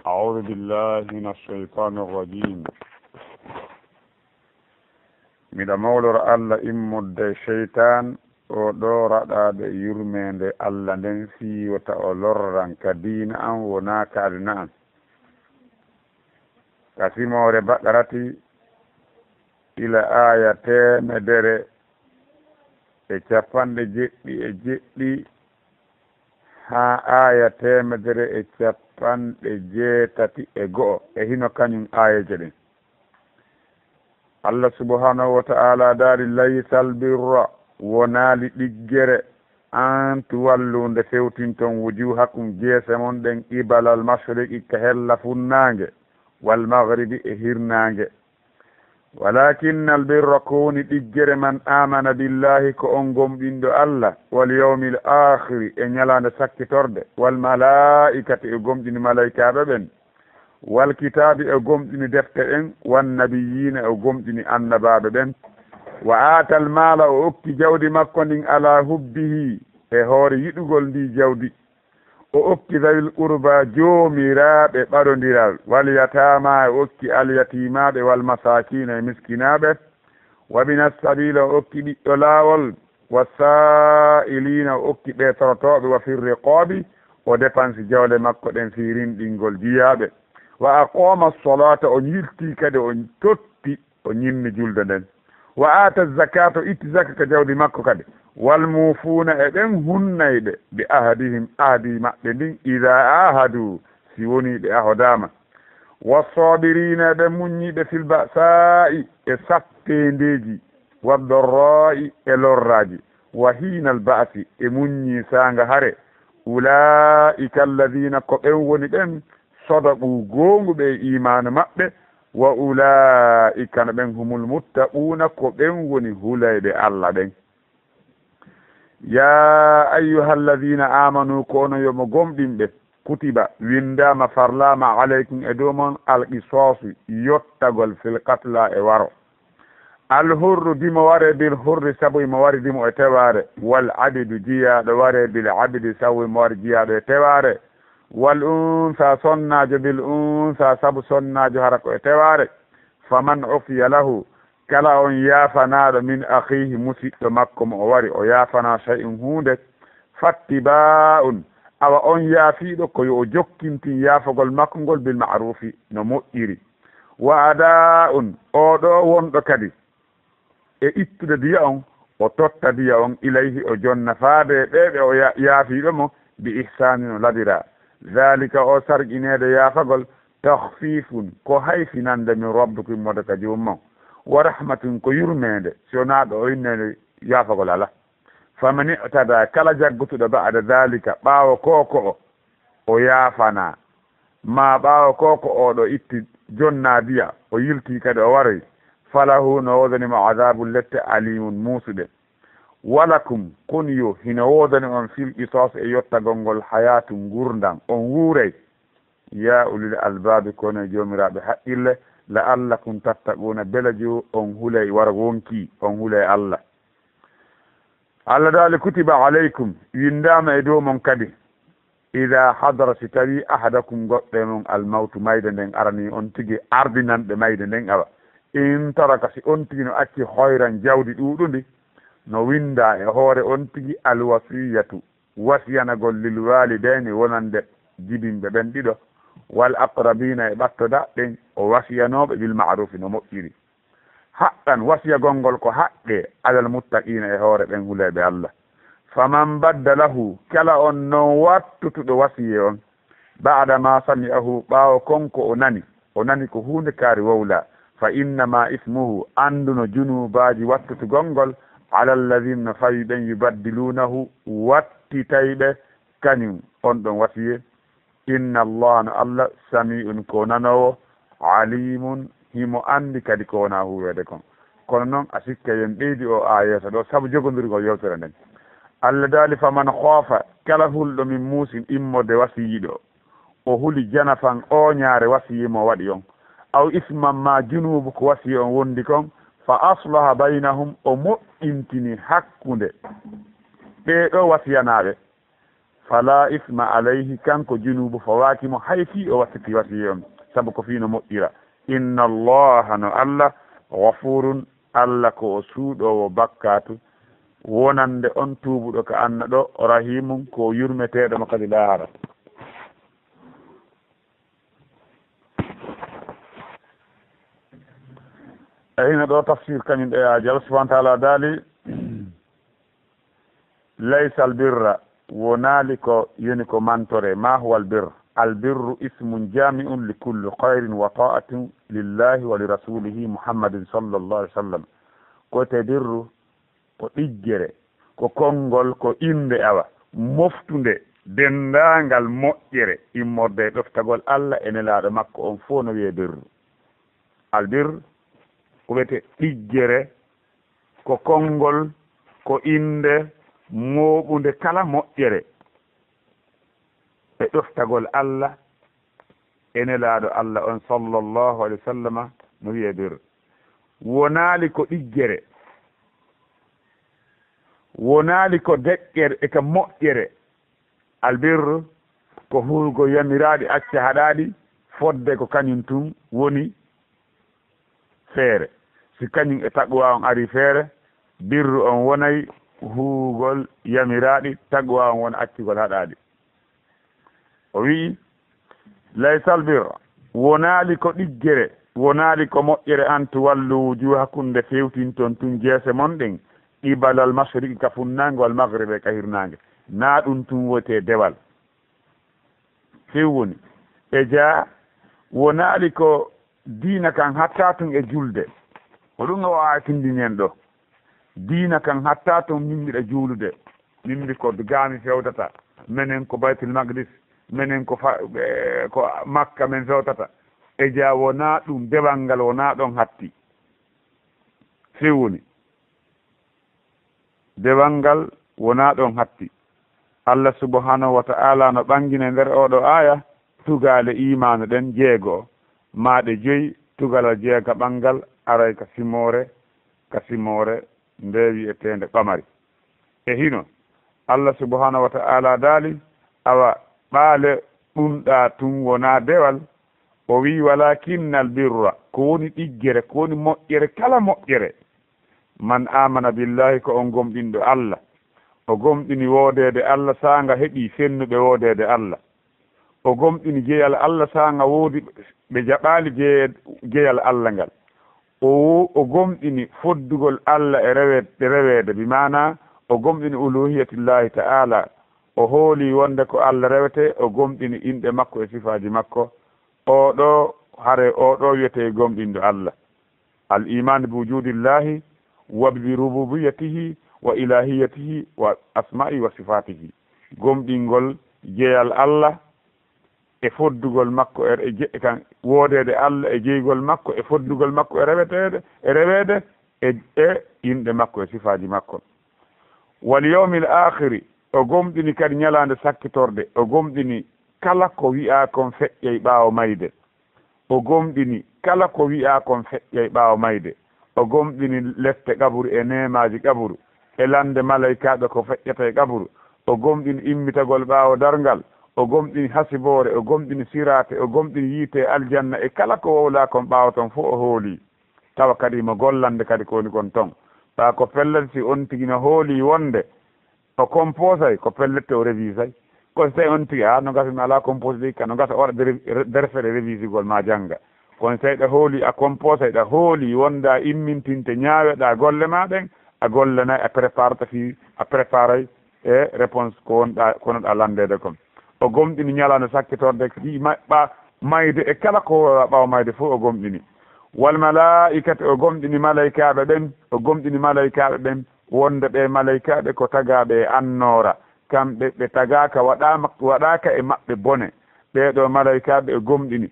أعوذ بالله من الشيطان الرجيم miɗa mawloro Allah immodde cheytan o ɗo raɗade yurmede Allah nden fiwata o lorran ka diina an wona ka aduna an kasimore baɗarati ila aya temedere e capanɗe jeɗɗi ha aya temedere e capanɗe jeetati e go'o e hino kañum ayaje ɗen Allah subhanahu wa ta'ala daari laysal birra wonaali ɗiggere an tuwallunde fewtinton wujuhakum jeese mon ɗen ibalal mashriqi ka hella funnaange wal maghribi e hirnaange walakinna al birra ko woni ɗiggere man amana billahi ko on gomɗinɗo Allah wal yawmil akhiri e ñalande sakkitorde wal malaikati e gomɗini malaikaɓe ɓen wal kitabi e gomɗini defte ɗen wan nabiyina e gomɗini annabaɓe ɓen wa atal mala o okki jawdi makko ndin ala hubbihi e hoore yiɗugol ndi jawdi o okki zawil qurba joomiraɓe ɓaɗodiral wal yatama e okki alyatimaɓe wal masakina e miskinaɓe wa minas sabila o okki ɓiɗɗo laawol wa sa'ilina o okki ɓe torotoɓe wa fir riqabi o dépense jawle makko ɗen fi rinɗingol jiyaɓe wa aqama solata o yilti kadi o totti o ñimmi julde nden wa ata zakata o itti zaka ka jawdi makko kadi wal mufuna e ɓen hunnayɓe bi ahadihim ahdi maɓɓe ndin ida ahadu si woni ɓe ahodama wa sabirina e ɓen muññiɓe fil ba'sa'i e sappendeji wa dorra'i e lorraji wa hinal ba'si e muññi sanga hare ulaika alladina ko ɓen woni ɓen sodaqu gonguɓe imanu maɓɓe wa ulaika no ɓen humul muttaquna ko ɓen woni hulayɓe Allah ɓen ya ayyuha alladina amanu ko ono yomo gomɗinɓe kutiba windama farlama aleykum e dow mon alqisasu yottagol fil qatla e waro alhurru dimo ware bil hurri sabu imo wari dimo e teware wal abidu jiyaɗo ware bil abidi sabu imo wari jiyaɗo e teware wal unsa sonnajo bil unsa sabu sonnajo hara ko e teware faman ufiya lahu kala on yafanaɗo min akhihi musidɗo makko mo o wari o yafana shay'in hunde fattiba'un awa on yaafiɗo ko yo o jokkintin yaafagol makko ngol bil ma'rufi no moƴƴiri wa ada'un oɗo wonɗo kadi e ittude diya on o totta diya on ilayhi o jonna faade ɓeɓe o yaafiɗo mo bi ihsani no labira dhalika o sarƴinede yaafagol tahfifun ko hayfinande min rabbikum mode ka jomummon wa rahmatun ko yurmede sonaɗo o innede yaafagol ala faman i'tada kala jaggutuɗo ba'da dhalika ɓaawo koko o yaafana ma ɓaawo koko oɗo itti jonna diya o yilti kadi o waroy falahu no wodanimo adabu lette alimun muusuɗe walakum kun yo hino wodani on fil qisas e yottagol ngol hayatu gurdam on wuuray ya ulil albabi kono jomiraɓe haqqille la'allakum tattaquna belajo on hulay wara wonki on hulay Allah Allah dali kutiba alaykum windama e dow mon kadi ida hadara si tawi ahadakum goɗɗe mon almawtu mayde nden arani on tigi ardinanɓe mayde nden awa in taraka si on tigi no acci hoyran jawdi ɗuɗundi no winda e hoore on tigi alwasiyatu wasiyanagol lil walidayni wonande jibinɓe ɓen ɗiɗo wal aqrabina e ɓattoda ɓen o wasiyanoɓe bil ma'rufi no moƴƴiri haqqan wasiyagol ngol ko haqqe alal muttaqina e hoore ɓen huleɓe Allah faman baddalahu kala on non wattutuɗo wasiye on ba'da ma sami'ahu ɓaawo konko o nani ko hunde kaari wowla fa innama ismuhu anduno junubaji wattutugol ngol ala alladhina fawi ɓen yubaddilunahu wattitayɓe kañum on ɗon wasiye inna allah no Allah sami'un ko nanowo alimun himo andi kadi ko wona huwede kon kono noon a sikka yen ɓeydi o ayesa ɗo saabu jogodirgol yewtere nden Allah daali faman khoofa kala hulɗo min muusin immode wasiyiɗo o huli janafan o ñaare wasiyimo waɗi on aw isman ma junubu ko wasiyi on wondi kon fa aslaha baynahum o moƴƴintini hakkunde ɓeɗo wasiyanaɓe fala isma alayhi kanko junubu fawakimo hay fi o wattiti wasiyom sabu ko fino moƴƴira inna allaha no allah ghafurun allah ko o suuɗowo bakkatu wonande on tuubuɗo ko anna ɗo rahimum ko yurmeteɗo mo kadi laara hina ɗo tafsir kañum ɗo yaaji allah subahana taala daali laysa albirra wonali ko yoni ko mantore ma huwa albirru ismun jami'un li kulli khayrin wa ta'atin lillahi wa li rasulihi muhammadin sallallahu alaihi wasallam kote birru ko ɗiggere ko konngol ko inde awa moftunde dendaangal moƴƴere immorde ɗoftagol allah e nelaaɗo makko on fof no wiye birru albir ko wiyete ɗiggere ko konngol ko inde mooɓunde kala moƴƴere e ɗoftagol allah e nelaaɗo allah on sallllahu alayhi wa sallama no wiye bir wonaali ko ɗiggere wonaali ko deƴƴere e ko moƴƴere albirru ko huugo yamiraaɗi acca haɗaaɗi fodde ko kañum tun woni feere si kañum e taqwa on ari feere birru on wonay huugol yamiraaɗi taqwa on wona accugol haɗaaɗi o wii laysal birra wonaali ko ɗiggere wonaali ko moƴƴere an to wallu wujuha hakkunde fewtinton tun jeese mon ɗen ibalal masriqi ka funnaange wal magribe ka hirnaange naa ɗum tun wotee dewal few woni e jaa wonaali ko diina kan hatta tun e julde ko ɗum o waawi tindinen ɗo diina kan hatta tun min mbiɗa juulude min mbi ko gaami fewtata minen ko baytul maqdis minen ko ko makka men fewtata e jaa wonaa ɗum dewal ngal wonaa ɗon hatti few woni dewal ngal wonaa ɗon hatti allah subhanahu wa ta'ala no ɓangine nder oɗo aya tugaale imanu ɗen jeego maaɗe joyi tugala jeega ɓangal aray ka simore ndewi e tende ɓamari e hino allah subhanahu wa ta'ala daali awa ɓaale ɗumɗa tun wona dewal o wi walakinnal birra ko woni ɗiggere ko woni moƴƴere kala moƴƴere man amana billahi ko on gomɗinɗo allah o gomɗini woodede allah sanga heeɓi fennuɓe woodede allah o gomɗini jeyal allah sanga woodi ɓe jaɓali jeyal allah ngal o gomɗini foddugol allah e rewede bi mana o gomɗini uluhiyatillahi ta'ala o hooli wonde ko allah rewete o gomɗini inɗe makko e sifaji makko oɗo hare oɗo wiyete gomɗinɗo allah al iman bi wujudillahi wa bi rububiyatihi wa ilahiyatihi wa asma'i wa sifatihi gomɗingol jeyal allah e foddugol makko e kan woodede allah e jeygol makko e foddugol makko e rewede e inɗe makko e sifaji makko wal yawmil akhiri o gomɗini kadi ñalande sakkitorde o gomɗini kala ko wi'a kon feƴƴey ɓaawo mayde o gomɗini kala ko wi'a kon feƴƴey ɓaawo mayde o gomɗini lefte qaburu e nemaji qaburu e lande malaikaɓe ko feƴƴata e qaburu o gomɗini immitagol ɓaawo darngal o gomɗini hasibore o gomɗini sirate o gomɗini yiite aljanna e kala ko wowla kon ɓaawa ton fof o hooli tawa kadi mo gollande kadi ko woni kon ton ɓa ko pellete si on tigi no hooli wonde o composay ko pellette o révisay kono so tawi on tigi no gasa mi ala compose ɗi ka no gasa oɗa derfere révisigol ma jangga kono so tawi ɗa hooli a composay ɗa hooli wonda immintinte ñaaweɗa golle ma ɗen a gollanay a préparata fi a préparay e réponse ko wonɗa konoɗa landede kon o gomɗini ñalande sakkitorde ɗi ɓa mayde e kala ko ɓawa mayde fof o gomɗini wal malaikate o gomɗini malaikaɓe ɓen o gomɗini malaikaɓe ɓen wonde ɓe malaikaɓe ko tagaɓe e annora kamɓe ɓe tagaka waɗaka e maɓɓe bone ɓeɗo malaikaɓe o gomɗini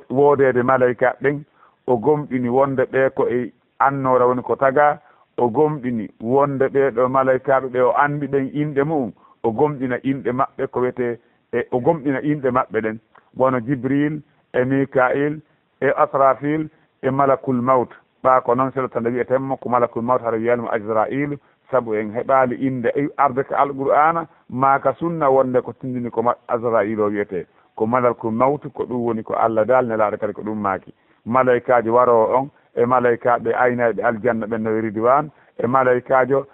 woodede malaikaɓe ɓen o gomɗini wonde ɓe ko e annora woni ko taga o gomɗini wonde ɓeɗo malaikaɓe ɓe o andi ɓen inɗe mum o gomɗina inɗe maɓɓe ko wiyete e o gomɗina inɗe maɓɓe ɗen wono jibril e mikail e asrafil e malakul maut ɓa ko noon seɗo tanda wiyetenmo ko malakul maut haɗa wiyalmo ajrailu sabu en heɓali inde arde ko alqur'ana maka sunna wonde ko tindini ko Azrail o wiyete ko malakul mawtu ko ɗum woni ko Allah dal nelaɗo kadi ko ɗum maaki malaikaji waro on e malaikaɓe aynaɓe aljanna ɓen no wiye ridwan e malaikajo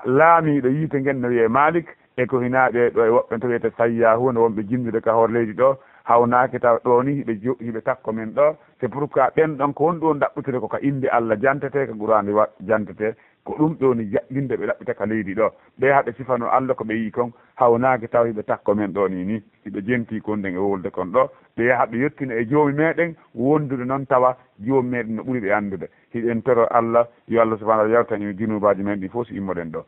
laamiɗo yiite ngen no wiye Malik e ko hinaɓe ɗo e woɓɓe to wiyete Sayyahuna wonɓe jinnude ka hoore leydi ɗo hawnaki taw ɗo ni hiɓe takko men ɗo c'est pourquoi ɓen ɗon ko woni ɗo ɗaɓɓutude koko inde Allah jantete ko Qur'an jantete ko ɗum ɗo ni jaɓɓinde ɓe ɗaɓɓita ka leydi ɗo ɓe haɓe sifano Allah ko ɓe yii kon hawnaki taw hiɓe takko men ɗo ni hiɓe jenti kon nden e wolde kon ɗo ɓe haɓe yettina e joomi meɗen wondude noon tawa joomi meɗen no ɓuuri ɓe andude hiɗen toro Allah yo Allah subahanahu wa ta'ala yawtan e junubaji men ɗi fof so immoɗen ɗo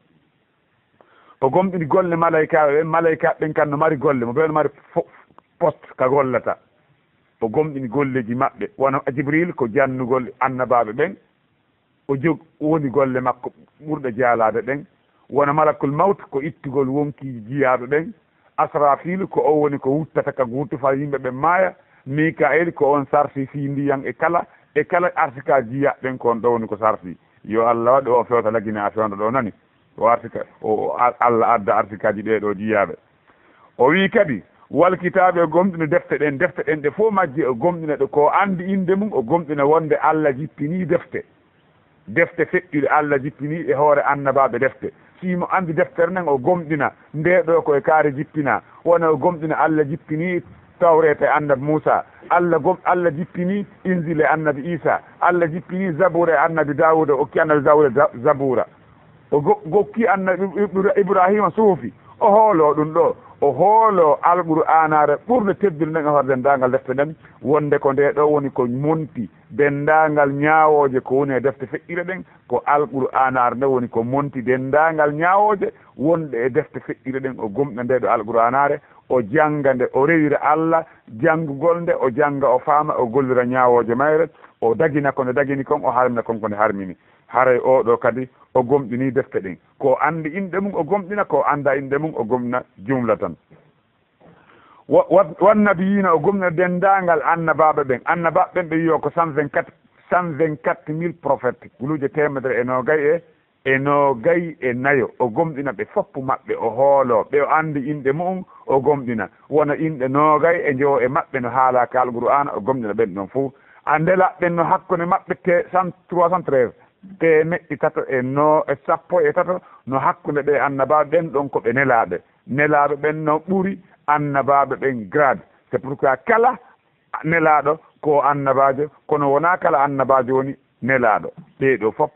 o gomɗini golle malaikaɓe ɓen malaikaɓe ɓen kan no mari golle mo ɓe no mari poste ka gollata o gomɗini golleji maɓɓe wono Jibril ko jannugol annabaɓe ɓen o woni golle makko ɓurɗo jaalade ɗen wona malakul mawt ko ittugol wonkiji jiyaɓe ɓen Asrafil ko o woni ko wuttata ka gurtu fa yimɓe ɓe maaya Mikael ko on sarfi fi ndiyan e kala arsika jiyaɓe ɓen ko on ɗo woni ko sarfi yo Allah waɗi o fewta lagine a fewndo ɗo nani o arsika o Allah adda arsikaji ɗeɗo jiyaɓe o wi kadi wal kitabe o gomɗina defte ɗen ɗe fof majji o gomɗina ɗe ko andi inde mum o gomɗina wonde Allah jippini defte feƴƴuɗe Allah jippini e hoore annabaɓe defte simo andi deftere nden o gomɗina ndeɗo koye kaari jippina wona o gomɗina Allah jippini tawrete annabi Moussa Allah jippini injil e annabi Isa Allah jippini zabura e annabi Dawuda o okki annabi Dawuda zabura o gokki annabi Ibrahima suufi o hoolo ɗum ɗo o hoolo alqur'anare ɓurde teddude nden e hoore dendagal defte ɗen wonde ko nde ɗo woni ko monti dendagal ñawoje ko woni e defte feƴƴire ɗen ko alqur'anare nde woni ko monti dendagal ñawoje wonde e defte feƴƴire ɗen o gomɗa nde ɗo alqur'anare o janga nde o rewira Allah janngugol nde o janga o faama o gollira ñawoje mayre o dagina ko nde dagini kon o harmina kon ko nde harmini haray oɗo kadi o gomɗini defte ɗen ko andi inde mum o gomɗina ko anda inde mum o gomɗina jumla tan wannabiyina o gomɗina dendagal annabaɓe ɓen ɓen ɓe wiyo ko 124 000 prophètes guluje temedere e nogay e nayo o gomɗina ɓe foppu maɓɓe o hoolo ɓe o andi inde mum o gomɗina wona inɗe nogay e njo e maɓɓe no haalaka alqur'ana o gomɗina ɓen ɗon fo a ndelaɓɓen no hakkude maɓɓe 313 te meƴƴi tato e sappo e tato no hakkude ɓe annabaɓe ɓen ɗon ko ɓe nelaɓe ɓen no ɓuuri annabaɓe ɓen grade c'est pourquoi kala nelaɗo ko annabajo kono wona kala annabajo woni nelaɗo ɓeɗo fof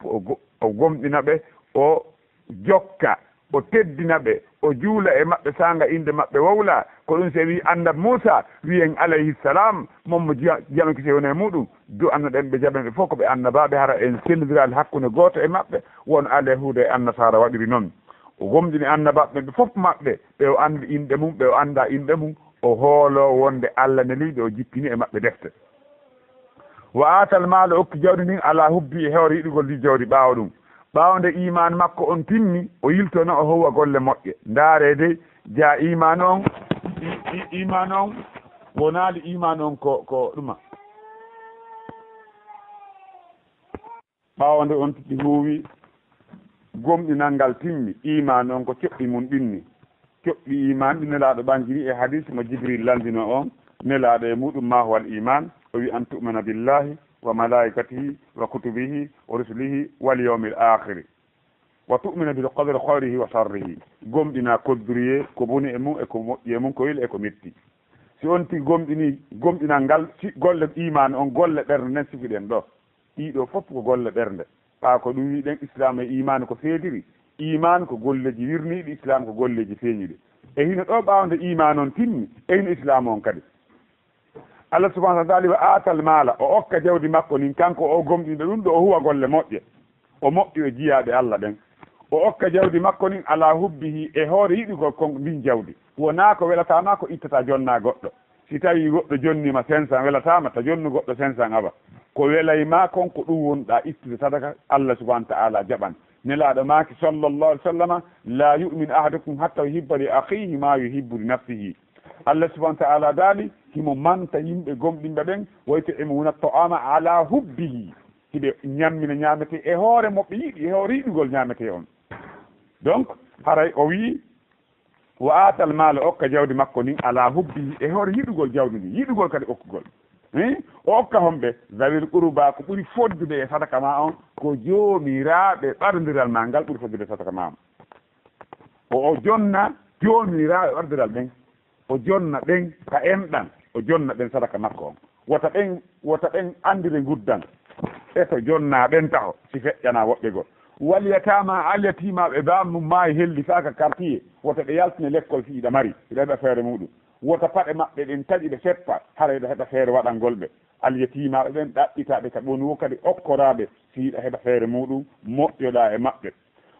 o gomɗina ɓe o jokka o teddina ɓe o juula e maɓɓe sanga inde maɓɓe wowla ko ɗum se wi annabi Moussa wiyen alayhi salam mommo jamaki se woni e muɗum do annaɗen ɓe jaɓen ɓe fof ko ɓe annabaɓe hara en sellidiral hakkude goto e maɓɓe won alahude e annasara waɗiri noon o gomɗini annabaɓe ɓe fof maɓɓe ɓe o andi inde mum ɓe o anda inde mum o hoolo wonde Allah neliɓe o jippini e maɓɓe defte wa atal maalo okki jawdi ndin ala hubbi e hewre yiɗugol ndi jawdi ɓaawa ɗum ɓaawde iman makko on timmi o yiltono o howa golle moƴƴe ndaarede ja iman on wonaali iman on ko ɗuma ɓaawde on tiɗi huuwi gomɗinal ngal timmi iman on ko coɓɓi mum ɗinni coɓɓi iman ɗi nelaaɗo ɓanjiri e hadis mo Jibril landino on nelaaɗo e muɗum ma huwal iman o wi an tu'mina billahi wa malaikatihi wa kutubihi wa rusulihi wal yawmil akhir wa tu'mina bil qadri khayrihi wa sharrihi gomɗina kodduriye ko boni e mum e ko moƴƴi e mum ko weli e ko metti si on ti gomɗinal ngal si golle iman on golle ɓernde nden sifiɗen ɗo ɗiɗo fof ko golle ɓernde ɓa ko ɗum wiɗen islam e iman ko feediri iman ko golleji wirniɗi islam ko golleji feeñiɗi e hino ɗo ɓawde iman on timmi e hino islam on kadi Allah subhanahu wa ta'ala wa atal mala o okka jawdi makko nin kanko o gomɗinɗo ɗum ɗo o huwa golle moƴƴe o moƴƴi e jiyaɓe Allah ɓen o okka jawdi makko nin ala hubbihi e hoore yiɗigol kon ndin jawdi wona ko welatama ko ittata jonna goɗɗo si tawi goɗɗo jonnima 500 welatama ta jonnu goɗɗo 500 aba ko welayma kon ko ɗum wonɗa ittude sadaka Allah subhanahu wa ta'ala jaɓan nelaɗo maki sallallahu alaihi wasallam la yu'min ahadukum hatta yuhibba li akhihi ma yuhibbu li nafsihi Allah subhanahu wa ta'ala daali himo manta yimɓe gomɗinɓe ɓen woyto emo wona ta'ama ala hubbihi hiɓe ñammina ñamete e hoore moɓɓe yiiɗi e hoore yiɗugol ñamete on donc haray o wi wa atal maala okka jawdi makko ni ala hubbi e hoore yiɗugol jawdi ndi yiɗugol kadi okkugol o okka homɓe zawil qurba ko ɓuri foddude e sadaka ma on ko joomiraɓe ɓardiral ma ngal ɓuri foddude e sadaka ma on o jonna joomiraɓe ɓardiral ɓen o jonna ɓen ka enɗan o jonna ɓen sadaka makko on wota ɓen andire guddan e to jonna ɓen taho si feƴƴana woɓɓe gol walyatama alyatimaɓe bamum maayi helli faka quartier wota ɓe yaltine l'école fi iɗa mari iɗa heɓa feere muɗum wota paɗe maɓɓe ɗen taƴi ɓe seppa hara iɗa heɓa feere waɗangolɓe alyatimaɓe ɓen ɗaɓɓitaɓe ka ɓoni wo kadi okkoraɓe si iɗa heɓa feere muɗum moƴƴoɗa e maɓɓe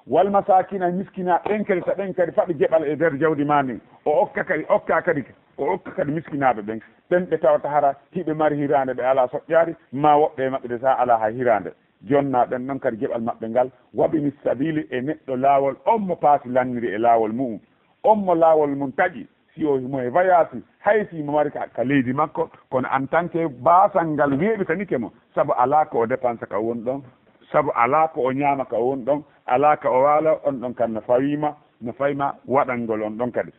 wal masakina miskina ɓen kadi ta ɓen kadi faɗi jeɓal e nder jawdi ma ndin o okka kadi miskinaɓe ɓen ɓen ɓe tawata hara hiɓe mari hirande ɓe ala soƴƴari ma woɓɓe e maɓɓe de sa ala ha hirande jonna ɓen ɗon kadi jeɓal maɓɓe ngal wabini sabili e neɗɗo laawol on mo paasi lanniri e laawol muɗum on mo laawol mum taƴi si o mo e voyage hay si mo mari ka leydi makko kono en tant que baasal ngal weeɓitanike mo sabu ala ko o dépense ka woni ɗon sabu ala ko o ñaama ka woni ɗon ala ka o waala on ɗon kan no fayima waɗangol on ɗon kadi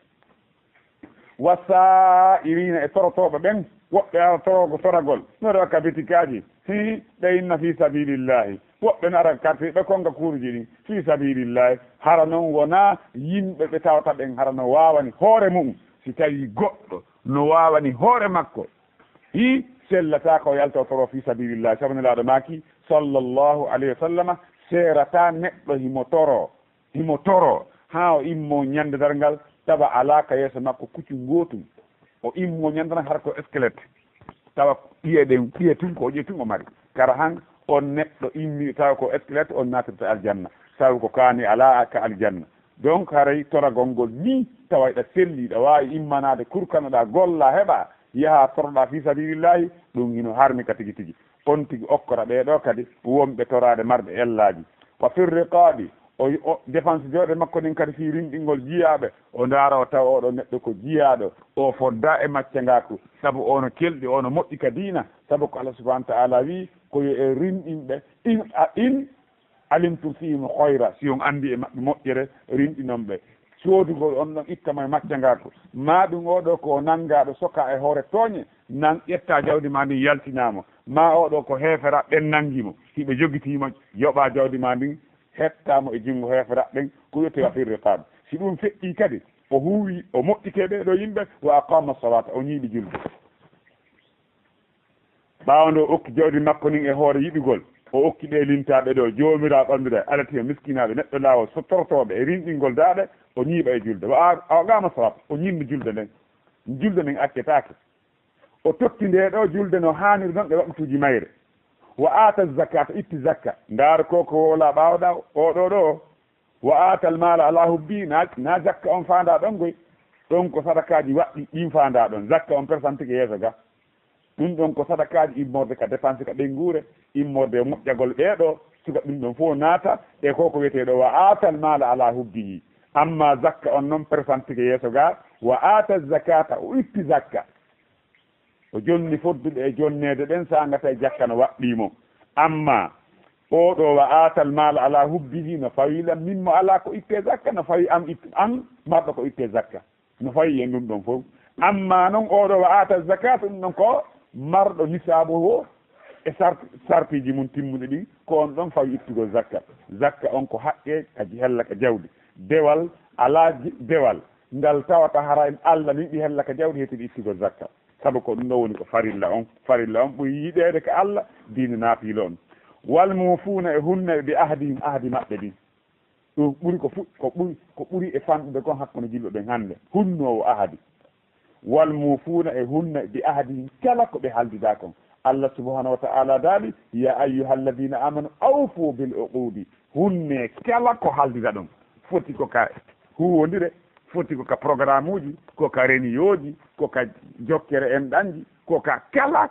wasa irina e torotoɓe ɓen woɓɓe ara torogo toragol noɗo ka bitikaji si ɗayinna fi sabilillahi woɓɓe no ara carte ɓe konga kuruji ɗin fi sabilillahi hara noon wona yimɓe ɓe tawata ɓen hara no wawani hoore mum si tawi goɗɗo no wawani hoore makko i sellata ko yalta toro fi sabilillahi sabunelaɗo maki sallllahu alayhi wa sallama serata neɗɗo himo toro ha o immo ñande dargal tawa alaka yeeso makko kuccu gotum o immo ñandana har ko squelette tawa ɓiye tun ko ƴe tun o mari kara han on neɗɗo immi tawa ko squelette on natirta aljanna tawi ko kaani ala ka aljanna donc haray toragol ngol ni tawa ɗa selli ɗa wawi immanade kurkanoɗa golla heeɓa yaaha toroɗa fi sabilillahi ɗum hino harmi ka tigui tigui on tigui okkora ɓeɗo kadi wonɓe torade marɓe ellaji wa firriqaɓi o dépense joɗe makko ɗin kadi fi rinɗingol jiyaɓe o daara o tawa oɗo neɗɗo ko jiyaɗo o fodda e macca ngako saabu ono kelɗi ono moƴƴi ka diina saabu ko Allah subahanahu wa ta'ala wi koyo e rinɗinɓe in alimtum fihim hoyra si on andi e maɓɓe moƴƴere rinɗinon ɓe soodugol on ɗon ittamo e macca ngako ma ɗum oɗo ko nanngaɗo soka e hoore tooñe nan ƴetta jawdi ma ndin yaltinamo ma oɗo ko heefera ɓen nanguimo hiɓe joguitimo yoɓa jawdi ma ndin hettamo e junngo heeferaɓɓen ko wiyete firriqaɓe si ɗum feƴƴi kadi o huuwi o moƴƴike ɓeɗo yimɓe wa aqama salata o ñiiɓi julde ɓawa nde o okki jawdi makko nin e hoore yiɗugol o okki ɓe lintaɓe ɗo joomira ɓamdira alatima miskinaɓe neɗɗo laawol so tortoɓe e rinɗingol daaɗe o ñiiɓa e julde wa aqama salata o ñimmi julde nden accetake o totti nde ɗo julde no haniri noon ɗe waɓtuji mayre wa ata zakata itti zakka ndaar ko wola ɓawɗa oɗo ɗo wa atal mala ala hubbi na zakka on fanda ɗon goy ɗon ko sadakaji waɗɗi ɗin fanda ɗon zakka on percentage yeeso ga ɗum ɗon ko sadakaji immorde ka dépense ka ɓengure immorde e moƴƴagol ɓeɗo suka ɗum ɗon fof naata e koko wiyeteɗo wa atal mala ala hubbihi amma zakka on noon percentage yeeso ga wa ata zakata o itti zakka o jonni fodduɗe e jonnede ɗen sa ngata e jakka no waɗɗimo amma oɗo wa atal mala ala hubbihi no fawi lam min mo ala ko itte zakka no fawi an marɗo ko itte zakka no fawi e ɗum ɗon fof amma noon oɗo wa atal zakata ɗum ɗon ko marɗo nisabu o e sartiji mum timmuɗe ɗin ko on ɗon fawi ittugol zakka on ko haqqe kadi hella ka jawdi dewal ala dewal ngal tawata hara en Allah ni ɗi hella ka jawdi heetiɗi ittugol zakka sabu ko ɗum ɗo woni ko farilla on ɓuri yiɗede ko Allah diine naafilo on wal mufuna e hunne ɓe ahdi maɓɓe ɗin ɗum ɓuri ko ɓuri e fanɗude kon hakkuno jilɓe ɓen hannde hunnowo ahdi wal mufuna e hunne ɓe ahdi kala ko ɓe haaldida kon Allah subhanahu wa ta'ala daali ya ayyuha alladina amanu awfu bil uqudi hunne kala ko haaldida ɗum foti ko ka huwodire foti ko ka programme uji ko ka réunion ji ko ka jokkere en ɗanji ko ka kala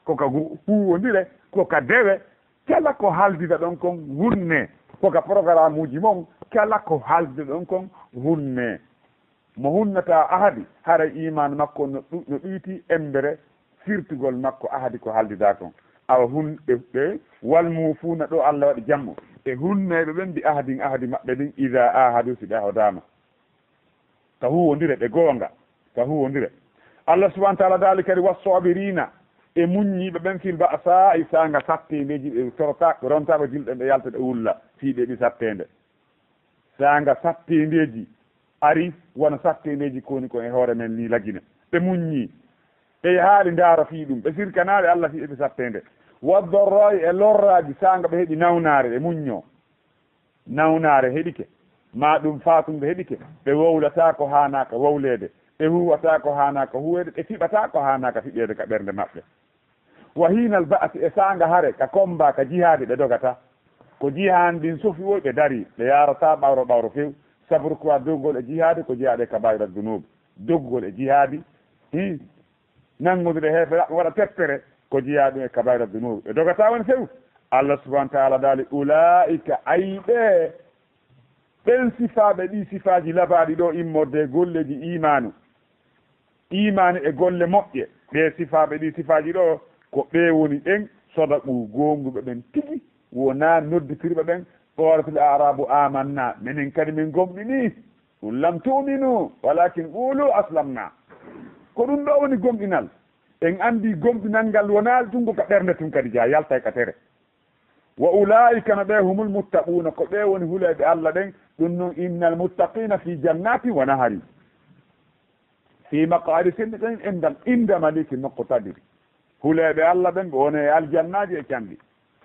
ko ka huwodire ko ka dewe kala ko haaldida ɗon kon hunne ko ka programme uji mon kala ko haaldida ɗon kon hunne mo hunnata ahadi hara iman makko no ɗuyti embere firtugol makko ahadi ko haaldida kon awa hunɗe wal mufuna ɗo Allah waɗi jammo e hunneɓe ɓen mbi ahadi maɓɓe ɗin ida ahadu si ɗahodama ka huwodire ɓe goonga ka huwodire Allah subahana taala daali kadi wassobirina e muññiɓe ɓen fil ba'sa i sanga sattendeji ɓe torota ɓe rontaɓe julɗen ɓe yalta ɓe wulla fiiɓe ɗi sattende sanga sattendeji ari wona sattendeji koni ko e hoore men ni lagine ɓe muññi ɓe haali ndaaro fii ɗum ɓe sirkanaɓe Allah fiiɓe ɓe sattende waddorroy e lorraji sanga ɓe heeɓi nawnare ɓe muñño nawnare heeɗike ma ɗum fatumɓe heeɗike ɓe wowlata ko hanaka wowlede ɓe huwata ko hanaka huwede ɓe fiɓata ko hanaka fiɓede ka ɓernde maɓɓe wa hinal ba'si e sanga haare ka comba ka jihadi ɓe dogata ko jihan ndin sofi woy ɓe dari ɓe yarata ɓawro few sabru quoi doggol e jihadi ko jihade ka bayra dunuɓe doggol e jihadi nangudude heefe waɗa teppere ko jiyaa ɗum e kabayra dunuɓe ɓe dogata won few Allah subahana taala daali ulaika ayɓe ɓen sifaɓe ɗi sifaji labaɗi ɗo immorde golleji imanu e golle moƴƴe ɓe sifaɓe ɗi sifaji ɗo ko ɓe woni ɓen sodaɓu gonguɓe ɓen tigi wona nodditirɓe ɓen qalatil arabu amanna minen kadi min gomɗini ɗum lam tuminu walakin qulu aslamna ko ɗum ɗo woni gomɗinal en andi gomɗinal ngal wona tungo ka ɓernde tun kadi ja yalta ka tere wa ulaika no ɓe humul muttaquna ko ɓe woni huleɓe Allah ɗen ɗum noon innal muttaqina fi jannati wa nahari fi maqadi sidqin inda maliki muqtadir huleɓe Allah ɓen ɓe woni e aljannaji e candi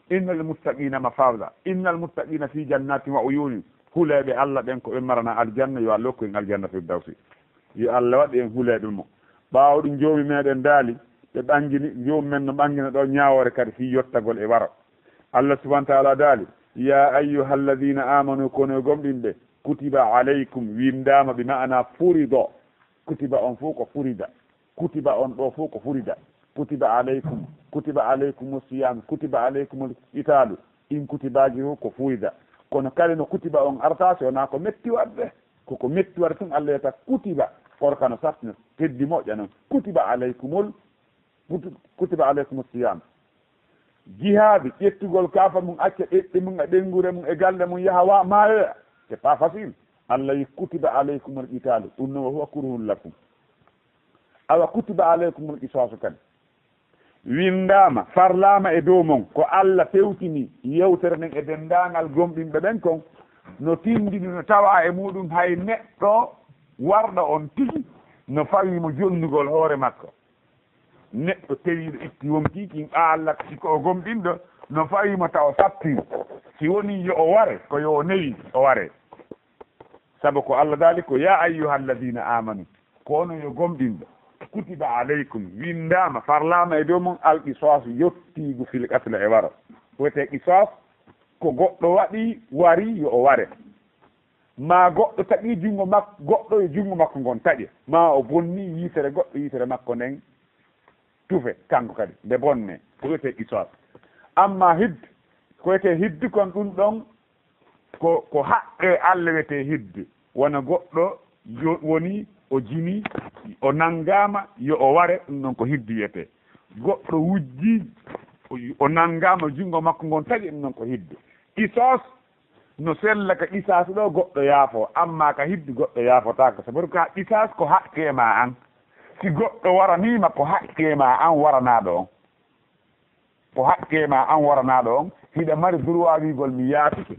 innal muttaqina mafawda innal muttaqina fi jannati wa uyuni huleɓe Allah ɓen ko ɓe marana aljanna yo Allah hokku en aljanna firdawsi yo Allah waɗi en huleɓe mo ɓaawo ɗum joomi meɗen daali ɓe ɓangini joomi men no ɓangina ɗo ñawore kadi fi yottagol e waro Allah subahana taala daali ya ayyuha alladina amanu kono e gomɗinɓe kutiba aleykum windama bi ma'ana furido kutiba on fof ko furida kutiba on ɗo fof ko furida kutiba aleykum siyam kutiba aleykum italu in kutibaji fof ko furida kono kadi no kutiba on arta so wona ko metti wadde koko metti wadde tun Allah yeta kutiba korkano sartino teddi moƴƴa noon kutiba aleykum siyam jihadi ƴettugol kafa mum acca ɗeɗɗe mum e ɗengure mum e galle mum yaha maayoya c'est pas facile Allah yi kutiba aleykum al qitalu ɗum noon huwa kurhun lakum awa kutiba aleykum al qisasu kadi windama farlama e dow mon ko Allah fewtini yewtere nden e dendagal gomɗinɓe ɓen kon no tindini no tawa e muɗum hay neɗɗo warɗo on tigi no fawimo jonnugol hoore makko neɗɗo tawiɗo itti wonkikin Allah siko o gomɗinɗo no fawimo taw sappi si woni yo o ware ko yo o newi o ware saabu ko Allah daali ko ya ayyuha alladina amanu kono yo gomɗinɗo kutiba aleykum windama farlama e dow mum al qisas yottigu fil qatla e waro wiyete qisas ko goɗɗo waɗi wari yo o ware ma goɗɗo taƴi junngo makko goɗɗo e junngo makko ngon taƴe ma o bonni yitere goɗɗo yitere makko nden tufe kanko kadi nde bonne ko wiyete qisas amma hidde ko wiyete hidde kon ɗum ɗon ko haqqe Allah wiyete hidde wona goɗɗo woni o jini o nanngama yo o ware ɗum ɗon ko hidde wiyete goɗɗo wujji o nanngama junngo makko ngon taƴi ɗum ɗon ko hidde qisas no sella ka qisas ɗo goɗɗo yaafo amma ka hidde goɗɗo yaafotako sababu ka qisas ko haqqe ma an si goɗɗo waranima ko haqqe ma an waranaɗo on ko haqqe ma an waranaɗo on hiɗa mari droit wigol mi yaafike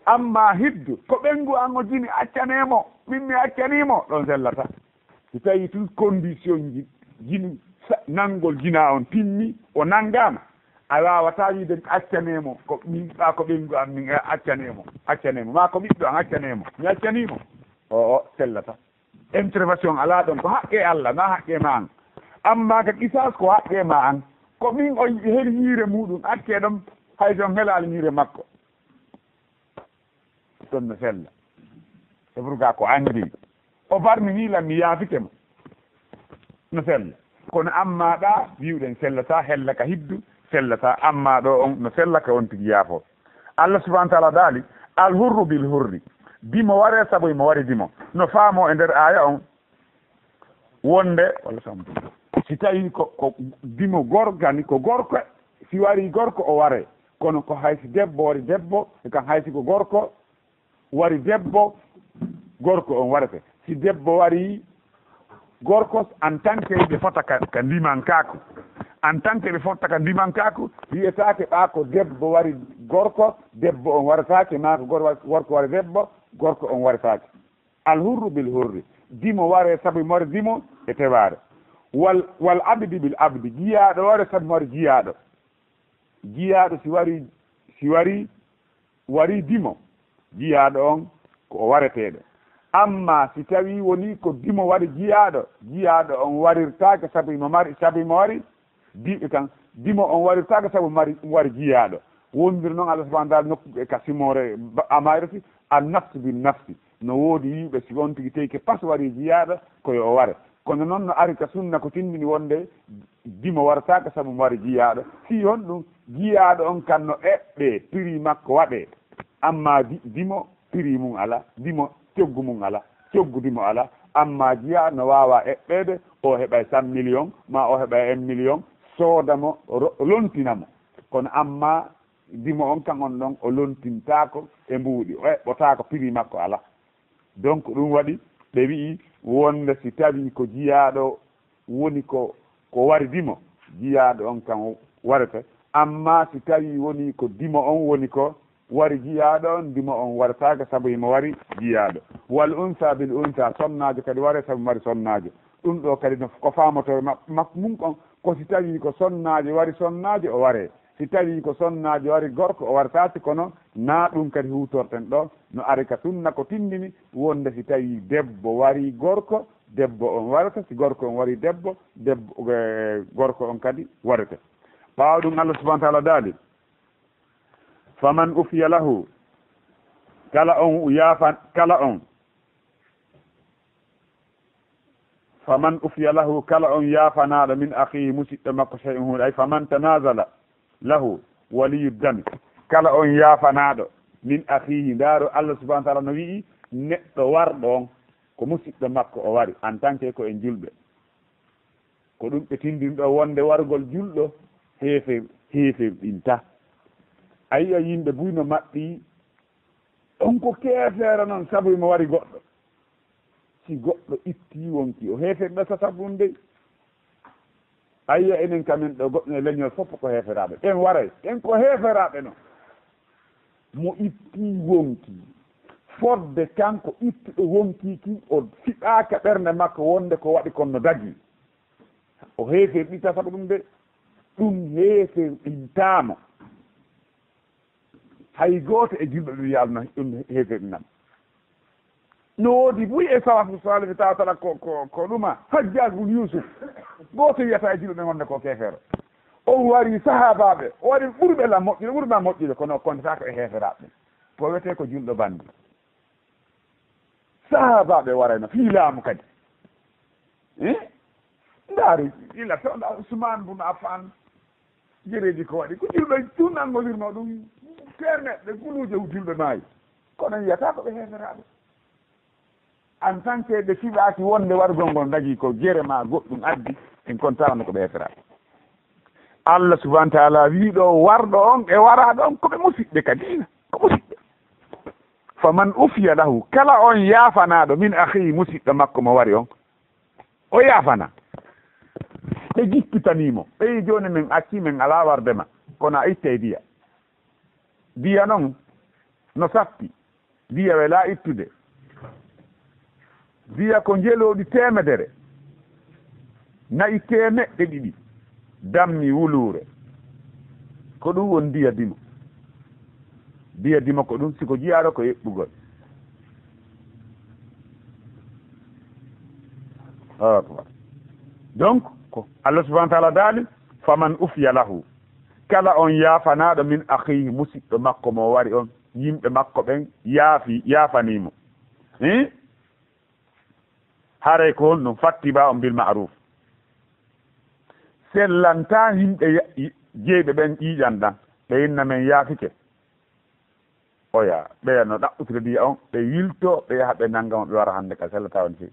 amma hidde ko ɓengu an o jini accanemo min mi accanimo ɗon sellata si tawi tout condition ji jini nanngol jina on timmi o nanngama a wawata wiide accanemo ko min ɓa ko ɓengu an min accanemo ma ko ɓiɗɗo an accanemo mi accanimo o sellata intervention ala ɗon ko haqqe Allah na haqqe ma an amma ka qisas ko haqqe ma an ko min o heli ñiire muɗum acce ɗon hay son helali ñiire makko ɗon no sella c'est pourquoi ko andi o barminila mi yaafikemo no sella kono amma ɗa wiwɗen sellata hella ka hiddu sellata amma ɗo on no sella ka on tigi yaafo Allah subahana taala daali al hurru bil hurri dimo ware sabu mo wari dimo no faamo e nder aya on wonde walla sam si tawi ko dimo gorgani ko gorko si wari gorko o ware kono ko haysi debbo wari debbo e kan haysi ko gorko wari debbo gorko on warate si debbo wari gorko en tant que ɓe fota ka ndimankako en tant que ɓe fotta ka ndimankako wiyetake ɓa ko debbo wari gorko debbo on waratake ma ko gorko wari debbo gorko on waratake alhurru bil hurri dimo ware saabu mori dimo e teware wal abdi bil abdi jiyaɗo ware saabu mori jiyaɗo si wari dimo jiyaɗo on ko wareteɗo amma si tawi woni ko dimo waɗi jiyaɗo on warirtake saabu mo wari diɓe kan dimo on warirtake saabu wari jiyaɗo wondir noon Allah subahanahu wa taala nokku e ka simore amayrati an nafsu bin nafsi no woodi yimɓe si on tigi tawi ke pas wari jiyaɗo koyo o ware kono noon no ari ka sunna ko tindini wonde dimo waratake saabu wari jiyaɗo si on ɗum jiyaɗo on kanno eɓɓe prix makko waɗe amma dimo prix mum ala dimo coggu mum ala coggu dimo ala amma jiya no wawa eɓɓede o heɓay 100 millions ma o heɓay 1 million soodamo lontinamo kono amma dimo on kan on ɗon o lontintako e mbuuɗi o eɓɓotako prix makko ala donc ɗum waɗi ɓe wii wonde si tawi ko jiyaɗo woni ko wari dimo jiyaɗo on kan warete amma si tawi woni ko dimo on woni ko wari jiyaɗo on dimo on waratake saabu imo wari jiyaɗo wal unsa bil unsa sonnajo kadi ware saabu mari sonnajo ɗum ɗo kadi ko famoto mum on ko si tawi ko sonnajo wari sonnajo o ware si tawi ko sonnajo wari gorko o waratake kono na ɗum kadi hutorten ɗo no ari ka sunna ko tindini wonde si tawi debbo wari gorko debbo on warata si gorko on wari debbo gorko on kadi warete ɓawa ɗum Allah subahana taala daali faman ufiya lahu kala on yafanaɗo min akhihi musidɗo makko shay'un hunde ay faman tanazala lahu waliyu dami kala on yafanaɗo min akhihi ndaaro Allah subahana taala no wii neɗɗo warɗo on ko musidɗo makko o wari en tant que ko en julɓe ko ɗum ɓe tindini ɗo wonde wargol julɗo heefirɗinta a yiya yimɓe buyno maɓɓi on ko keefeere noon sabu mo wari goɗɗo si goɗɗo itti wonki o heefirɗo sa sabu ndey a yiya enen kamen ɗo goɗɗo e leñol fof ko heeferaɓe ɓen waray en ko heeferaɓe noon mo itti wonki fodde kanko ittuɗo wonkiki o fiɗaka ɓernde makko wonde ko waɗi kon no dagi o heefirɗita sabu ɗum de ɗum heefirɗintama hay gooto e julɓe ɗum yalno ɗum heefirɗinam no woodi buy e salafu salih tawa tala ko ɗuma Hajjaj bun Yusuf gooto wiyata e julɓe ɓe wonde ko keefeero on wari sahabaɓe o waɗi ɓurɓe la moƴƴude ɓurɓe moƴƴude kono kontata ko e heeferaɓe ɓe ko wiyete ko julɗo bandi sahabaɓe warayno fii laamu kadi ndaari illa tewɗa Usman bun Affan jereji ko waɗi ko julɓe tunnangolirno ɗum temeɗɗe guluje julɓe maayi kono yiyata ko ɓe heeferaɓe en tant que ɓe fiɓaki wonde wargol ngol dagi ko jere ma goɗɗum addi en kontawano ko ɓe heeferaɓe Allah subahana taala wiiɗo warɗo on e waraɗo on koɓe musidɓe kadi ko musidɓe faman ufiya lahu kala on yaafanaɗo min akhihi musidɗo makko mo wari on o yaafana ɓe jippitanimo ɓeyi joni min acci min ala wardema kono a itte diya noon no sappi diya wela ittude diya ko jeeloɗi temedere nayi temeɗɗe ɗiɗi dammi wulure ko ɗum won diya dimo ko ɗum siko jiyaɗo ko yeɓɓugol donc ko Allah subahana taala daali faman ufiya lahu kala on yaafanaɗo min akhihi musidɗo makko mo wari on yimɓe makko ɓen yaafanimo haray ko honɗum fattiba on bil ma'ruf sellanta yimɓe jeyɓe ɓen ƴiiƴan ɗan ɓe inna men yaafike oya ɓeya no ɗaɓɓutude diya on ɓe wilto ɓe yaha ɓe nanggamo ɓe wara hannde ka sellata on fi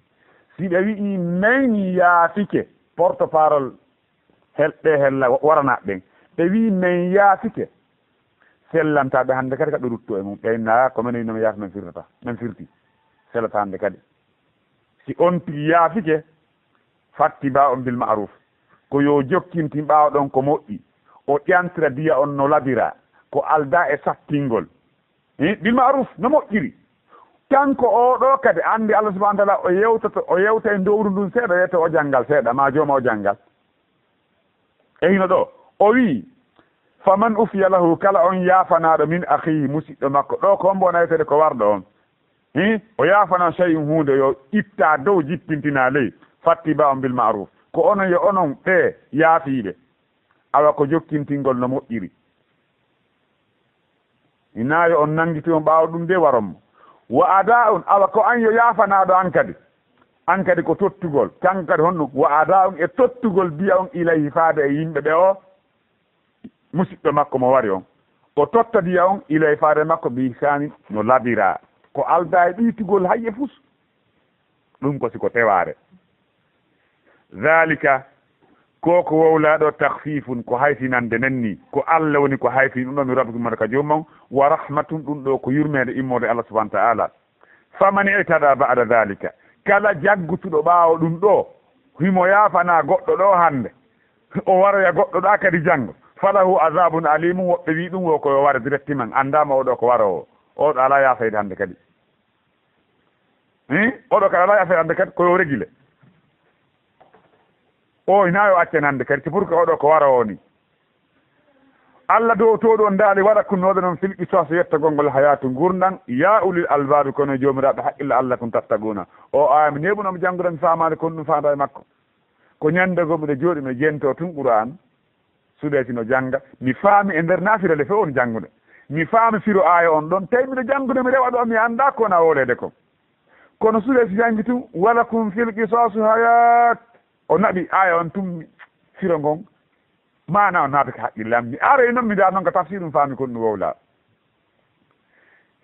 si ɓe wi'i men yaafike porte parole ɓe hella waranaɓe ɓen ɓe wi men yaafike sellantaɓe hannde kadi kaɗo rutto e mum ɓeyna ko minen inomi yaafi men firtata men firti sellata hannde kadi si on tigi yaafike fatti ba on bil ma'ruf ko yo jokkinti ɓaawɗon ko moƴƴi o ƴantira diya on no labira ko alda e sattingol bil ma'ruf no moƴƴiri kanko oɗo kadi andi Allah subahana taala o yewta e dowru ndun seeɗa wiyete o janngal seeɗa ma jooma o janngal e hino ɗo o wii faman ufiya lahu kala on yaafanaɗo min akhihi musidɗo makko ɗo ko hombo nawetede ko warɗo on o yaafana shay'un hunde yo itta dow jippintina ley fatti ba on bil ma'ruf ko onon yo onon ɓe yaafiɓe awa ko jokkintingol no moƴƴiri inayo on nangiti on ɓaawa ɗum de waronmo wa ada'un awa ko an yo yaafanaɗo an kadi ko tottugol kanko kadi honɗum wa ada'un e tottugol biya on ilayhi faade e yimɓe ɓe o musidɗo makko mo wari on o totta diya on ilay faade makko bi sani no labira ko alda e ɗiitugol hayye fus ɗum ko siko teware zalika koko wowlaɗo tahfifun ko haytinande nenni ko Allah woni ko haytin ɗum ɗo mi rabbikumata ka joomum wa rahmatun ɗum ɗo ko yurmede immode Allah subahana taala faman itada ba'da zalika kala jaggutuɗo ɓaawo ɗum ɗo himo yaafana goɗɗo ɗo hande o waroya goɗɗo ɗa kadi janggo falahu azabun alimun woɓɓe wi ɗum wo koyo wara directement andama oɗo ko waro oɗo ala yaafayde hande kadi oɗo kadi ala yaafayde hande kadi koyo régulé o inayo accen hande kadi pour que oɗo ko waro ni Allah dow to ɗon ndaali waɗa kunnoɗo noon filɓi soso yettagol ngol hayatu gurdan ya ulil albabi kono jomiraɓe haqqille Allah kum tattaguna o ayami neɓunomi janngude mi famade kon ɗum fanda e makko ko ñandego mbiɗa jooɗi mi jento tun Qur'an suɗeti no jangga mi faami e nder nafira le fe on janngude mi faami firo aya on ɗon tawi mbiɗa janngude mi rewa ɗo mi anda kona wolede ko kono suɗeti jangi tun wala kum fil qisasu hayat o naɓi aya on tum firo ngon mana o naatake haqqillam mi ara noon mi da noon ko tafsir ɗum faami kon ɗum wowla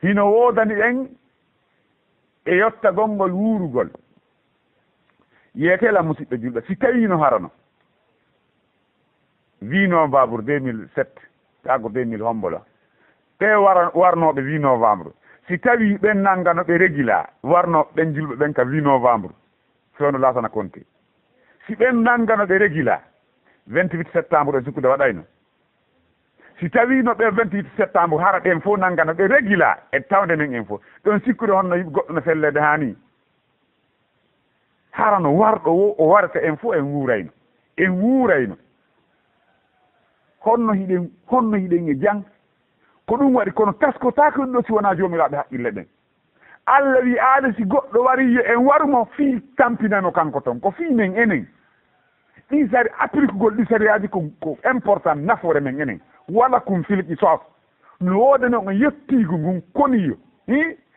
hino woodani en e yottagol ngol wuurugol yeetela musidɗo julɗo si tawi no harano 8 novembre 2007 kago 2000 hombola ɓe warnoɓe 8 novembre si tawi ɓen nanggano ɓe régula warnoɓe ɓen julɓe ɓen ka 8 novembre fewno lasana konte si ɓen nanggano ɓe régula 28 septembre o sikkude waɗayno si tawino ɓe 28 septembre hara ɗen fof nanggano ɓe régula e tawde men en fof ɗon sikkude honno goɗɗo no fellede hani harano warɗo o warata en fof en wuurayno honno hiɗen e jang ko ɗum waɗi kono taskotako ɗum ɗo si wona jomiraɓe haqqille ɗen Allah wi aada si goɗɗo wari yo en warumo fii tampinano kanko ton ko fii men enen ɗi sari appliquegol ɗi sariyaji ko important nafoore men enen wala kum filqi sof no woodani on yettigo ngun koniyo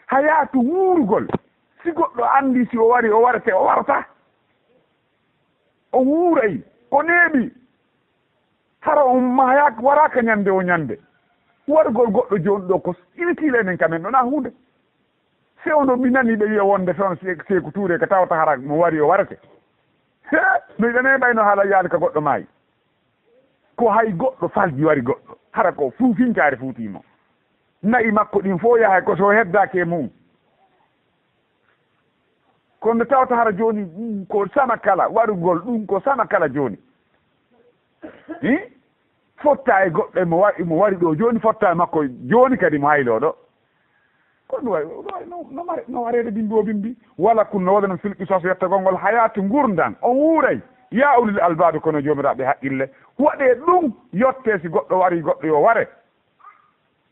hayatu wuurugol si goɗɗo andi si o wari o warate o warata o wuuray o neeɓi hara on maya waraka ñande o ñande wargol goɗɗo joni ɗo ko inutile enen kamen ɗona hunde fewno mi nani ɓe wiya wonde fewno Sékou Touré ko tawata hara mo wari o warate no yiɗane ɓayno haala yaali ka goɗɗo maayi ko hay goɗɗo falji wari goɗɗo hara ko fuufinkaari fuutimo nayi makko ɗin fof yahay ko so heddaki e mum kono nde tawata hara joni ɗum ko sama kala warugol ɗum ko sama kala joni fotta e goɗɗo mo wari ɗo joni fotta e makko joni kadi mo haylo ɗo kono no warede bimbi o bimbi wala kunno waɗa no filqi sos yettagol ngol hayatu gurdan on wuuray ya ulil albabi kono jomiraɓe haqqille waɗe ɗum yotte si goɗɗo wari goɗɗo yo ware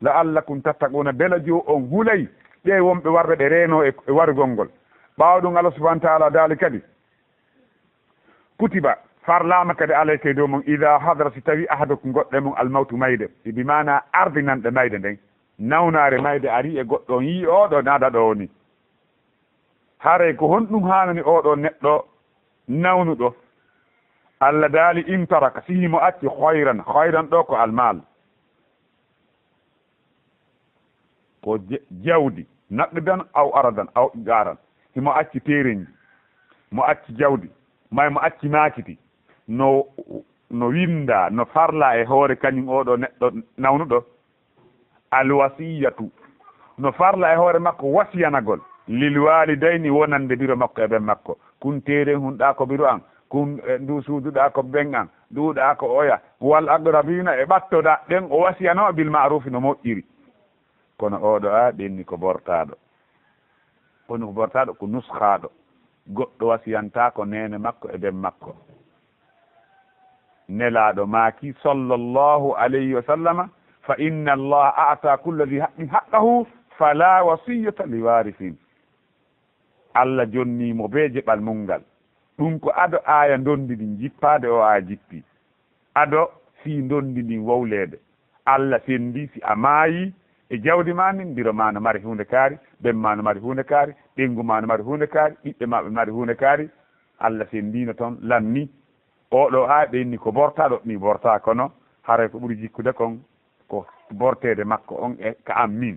la'allakum tattaquna bela jo on hulay ɓe wonɓe warɓe ɗe reeno e warugol ngol ɓaawa ɗum Allah subahana taala daali kadi kutiba farlama kadi alayke dow mon ida hadra si tawi ahadakum goɗɗe mum almawtu mayde bi mana ardinanɗe mayde nden nawnare mayde ari e goɗɗo on yii oɗo naada ɗo ni hare ko honɗum hanani oɗo neɗɗo nawnuɗo Allah daali in taraka si himo acci hayran ɗo ko almal ko jawdi naqdan aw aradan aw garan himo acci tereñi mo acci jawdi may mo acci maakiti no winda no farla e hoore kañum oɗo neɗɗo nawnuɗo alwasiyatu no farla e hoore makko wasiyanagol lil walidayni wonande biro makko e ɓen makko kun teeren hunɗa ko biro an kun ndu suuduɗa ko ɓen an nduɗa ko oya wal agrabina e ɓattoɗa ɗen o wasiyano bil ma'rufi no moƴƴiri kono oɗo a ɓenni ko bortaɗo woni ko bortaɗo ko nuskhaɗo goɗɗo wasiyanta ko nene makko e ɓen makko nelaɗo maaki sallllahu alayhi wa sallama fa inna allaha a'ta kulla dhi haqqin haqqahu fala wasiyata li warithin Allah jonnimo be jeɓal mungal ɗum ko ado aya dondi ɗin jippade o aya jippi ado si dondi ɗin wowlede Allah sendi si a maayi e jawdi ma nin ndiro ma no mari hunde kaari ɓen ma no mari hunde kaari ɓengu ma no mari hunde kaari ɓiɓɓe ma ɓe mari hunde kaari Allah sendino toon lanni oɗo a ɓenni ko bortaɗo mi borta kono haray ko ɓuuri jikkude kon ko bortede makko on e ka am min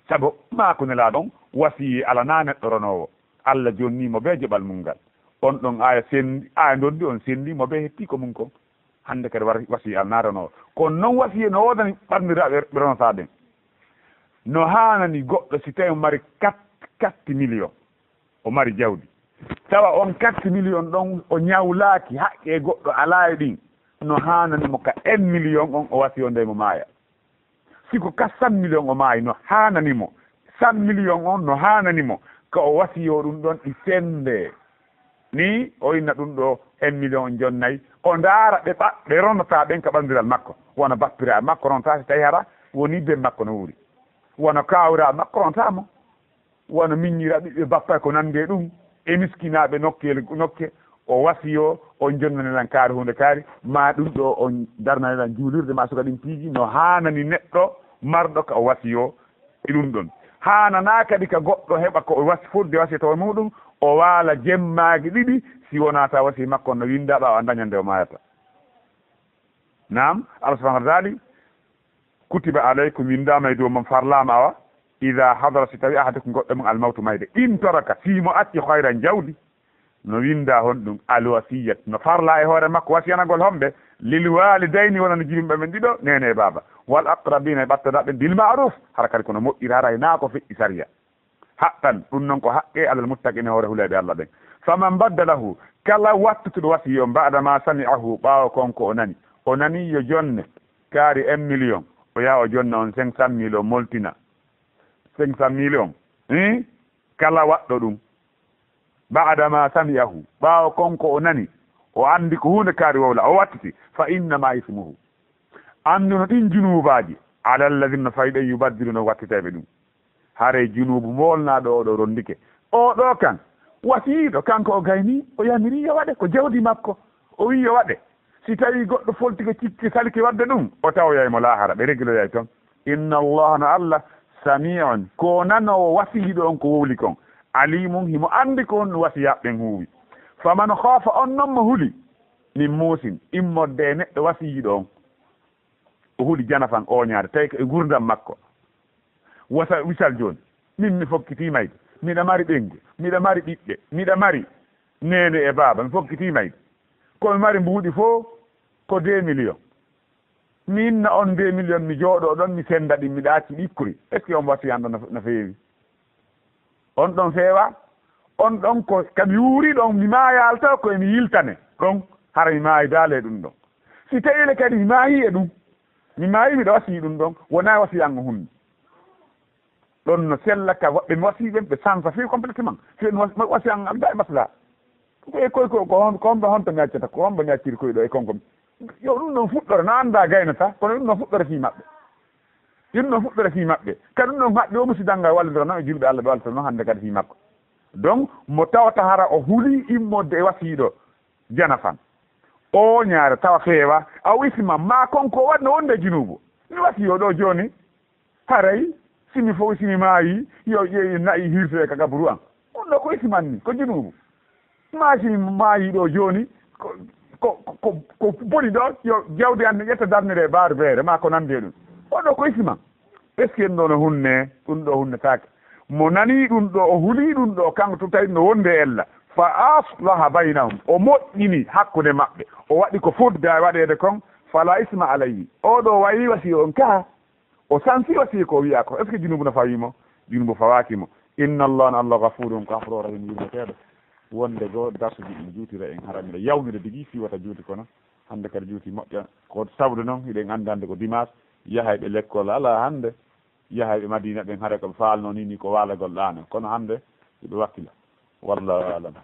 saabu mako nela ɗon wasiyi ala na neɗɗo ronowo Allah jonnimo be jeɓal mum ngal on ɗon aya sendi aya dondi on sendimo be hetti ko mum kon hande kadi wasiyi ala na ronowo kono noon wasiyi no wodani ɓarniraɓe ɓe ronata ɗen no hanani goɗɗo si tawi o mari 4 millions o mari jawdi tawa on 4 millions ɗon o ñawlaaki haqqe goɗɗo ala e ɗin no hananimo ka 1 million on o wasiyo ndemo maaya siko 400 millions o maayi no hananimo 100 millions on no hananimo ko o wasiyo ɗum ɗon ɗi sende ni o inna ɗum ɗo 1 million on jonnayyi o ndaara ɓe ronata ɓen ka ɓanndiral makko wona bappira makko ronta so tawi hara woni be makko no wuuri wona kawra makko rontamo wona miññira ɓiɓɓe bappa ko nande ɗum e miskinaɓe nokke o wasiyo on jonnanelan kaari hunde kaari ma ɗum ɗo on darnanelan juulirde ma suka ɗin piiji no hanani neɗɗo marɗo ka o wasiyo e ɗum ɗon hanana kadi ka goɗɗo heɓa ko fudde wasiyata o muɗum o waala jemmaagi ɗiɗi si wonata wasi makko no winda ɓawa daña nde o mayata nam Allah subhanahu wa ta'ala kutiba alaykum windama e dow mum farlama awa ida hadara si tawi ahadakum goɗɗo mum almawtu mayde in toraka simo acci hayran jawdi no winda hon ɗum alwasiyat no farla e hoore makko wasiyanagol homɓe lil walidayni wona no jibimɓe men ɗiɗo nene e baba wal aqrabina e ɓattoɗaɓe bil ma'ruf hara kadi kono moƴƴiri haray na ko feƴƴi sariya haqqan ɗum noon ko haqqe alal muttaqina hoore huleɓe Allah ɓen faman baddalahu kala wattutuɗo wasiyo mbaɗa ma sami'ahu ɓawa konko o nani yo jonne kaari 1 million o yaha o jonna on 500 millions moltina 500 millions kala waɗɗo ɗum ba'da ma sami'ahu ɓaawo konko o nani o andi ko hunde kaari wowla o wattiti fa innama ismuhu anduno ɗin junubaji ala alladina fayɗe yubaddiluno wattiteɓe ɗum haare junubu molnaɗo oɗo rondike oɗo kan wasiiɗo kanko o gayni o yamiri yo waɗe ko jawdi makko o wi yo waɗe si tawi goɗɗo folti ko cikki salki wadde ɗum o tawoyaymo lahara ɓe réguloyay toon inna allaha no Allah sami'un ko nanowo wasiiɗo on ko wowli kon alimum himo andi ko on wasiyaɓɓen huuwi faman khaafa on noon mo huuli min muusin immodde e neɗɗo wasiyiɗo on o huuli janafan oñaade tawi ko e gurdam makko wasa wisal joni min mi fokkitimayde miɗa mari ɓengu miɗa mari ɓiɓɓe miɗa mari nene e baaba mi fokkitimayde komi mari mbuuɗi fof ko 2 millions mi inna on 2 millions mi jooɗo ɗon mi senda ɗi mi ɗaacci ɗikkuri est ce que on wasiyanɗo no feewi on ɗon feewa on ɗon ko kami wuuri ɗon mi maayal taw koye mi yiltane ɗon hara mi maayi daale ɗum ɗon si tawile kadi mi maayi e ɗum mi maayi miɗa wasii ɗum ɗon wona wasiyango hunde ɗon no sella ka woɓɓe mi wasii ɓen ɓe sansa fi complètement si ɓen wasiyan am da e masla e koy ko homɓe honto mi accata ko homɓe mi acciri koye ɗo e konko yo ɗum ɗon fuɗɗore no annda gaynata kono ɗum ɗon fuɗɗore fi maɓɓe ɗum ɗon fuɗɗore fi maɓɓe kadi ɗum ɗon haɓɓe o musidanga wallidira noon e julɓe Allah ɓe wallita noon hannde kadi fi makko donc mo tawata hara o huuli immodde e wasiiɗo janafan o ñaare tawa feewa a wisima ma konko waɗno wonde junubu mi wasiyo ɗo joni haray simi fof simi maayi yo ƴeewi nayi hirtoe ka gabru an on ɗo ko wisimanni ko junubu ma simi maayi ɗo joni ko boni ɗo yo jawdi an ƴetta darnire baaru beere ma ko nande ɗum oɗo ko wisiman est ce que en ɗo no hunne ɗum ɗo hunnetake mo nani ɗum ɗo o huuli ɗum ɗo kanko to tawi no wonde ella fa aslaha baynahum o moƴƴini hakkude maɓɓe o waɗi ko fudda waɗede kon fala isma alayhi oɗo wayi wasiyo on ka o sansi aussi ko wiya ko est ce que junubu no fawimo junubu fawakimo inna allah n allah gafurum kafro rahim yurmeteɗo wonde goo darsuji ɗi juutira en haramira yawmide digui fiwata juuti kono hande kadi juuti moƴƴa ko sawde noon hiɗen andande ko dimanche yahayɓe l'école ala hande yahayɓe madina ɓen haare koɓe faalno ni ko walagol ɗano kono hande yoɓe wakkila wallahu alam